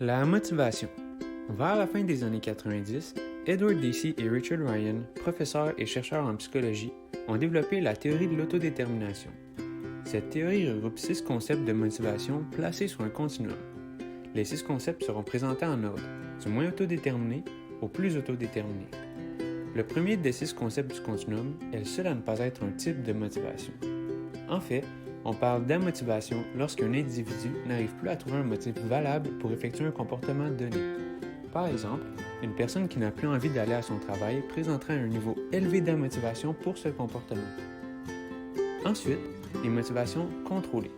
La motivation. Vers la fin des années 90, Edward Deci et Richard Ryan, professeurs et chercheurs en psychologie, ont développé la théorie de l'autodétermination. Cette théorie regroupe 6 concepts de motivation placés sur un continuum. Les 6 concepts seront présentés en ordre, du moins autodéterminé au plus autodéterminé. Le premier des 6 concepts du continuum est le seul à ne pas être un type de motivation. En fait, on parle d'amotivation lorsqu'un individu n'arrive plus à trouver un motif valable pour effectuer un comportement donné. Par exemple, une personne qui n'a plus envie d'aller à son travail présentera un niveau élevé d'amotivation pour ce comportement. Ensuite, les motivations contrôlées.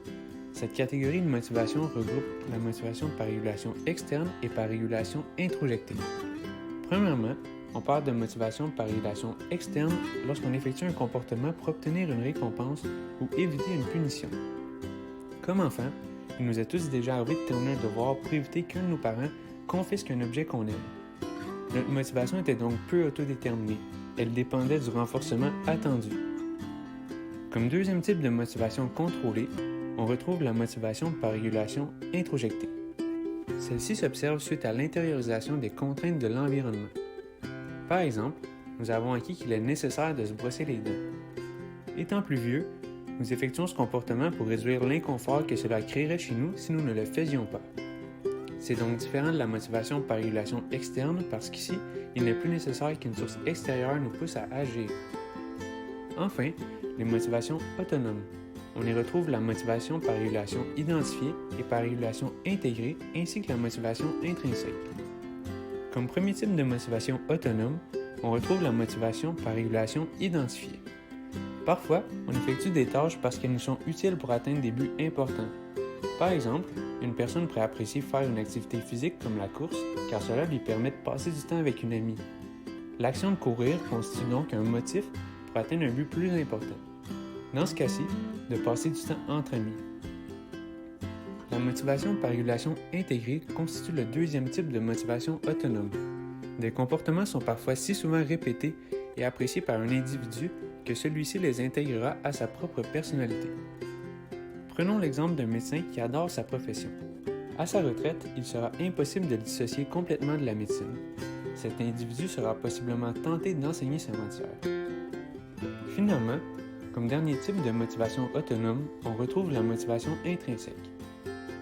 Cette catégorie de motivation regroupe la motivation par régulation externe et par régulation introjectée. Premièrement, on parle de motivation par régulation externe lorsqu'on effectue un comportement pour obtenir une récompense ou éviter une punition. Comme enfant, il nous est tous déjà arrivé de terminer un devoir pour éviter qu'un de nos parents confisque un objet qu'on aime. Notre motivation était donc peu autodéterminée. Elle dépendait du renforcement attendu. Comme deuxième type de motivation contrôlée, on retrouve la motivation par régulation introjectée. Celle-ci s'observe suite à l'intériorisation des contraintes de l'environnement. Par exemple, nous avons acquis qu'il est nécessaire de se brosser les dents. Étant plus vieux, nous effectuons ce comportement pour réduire l'inconfort que cela créerait chez nous si nous ne le faisions pas. C'est donc différent de la motivation par régulation externe parce qu'ici, il n'est plus nécessaire qu'une source extérieure nous pousse à agir. Enfin, les motivations autonomes. On y retrouve la motivation par régulation identifiée et par régulation intégrée ainsi que la motivation intrinsèque. Comme premier type de motivation autonome, on retrouve la motivation par régulation identifiée. Parfois, on effectue des tâches parce qu'elles nous sont utiles pour atteindre des buts importants. Par exemple, une personne pourrait apprécier faire une activité physique comme la course, car cela lui permet de passer du temps avec une amie. L'action de courir constitue donc un motif pour atteindre un but plus important. Dans ce cas-ci, de passer du temps entre amis. La motivation par régulation intégrée constitue le deuxième type de motivation autonome. Des comportements sont parfois si souvent répétés et appréciés par un individu que celui-ci les intégrera à sa propre personnalité. Prenons l'exemple d'un médecin qui adore sa profession. À sa retraite, il sera impossible de le dissocier complètement de la médecine. Cet individu sera possiblement tenté d'enseigner sa matière. Finalement, comme dernier type de motivation autonome, on retrouve la motivation intrinsèque.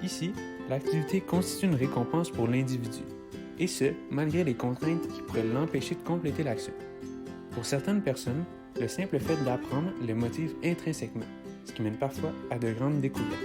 Ici, l'activité constitue une récompense pour l'individu, et ce, malgré les contraintes qui pourraient l'empêcher de compléter l'action. Pour certaines personnes, le simple fait d'apprendre les motive intrinsèquement, ce qui mène parfois à de grandes découvertes.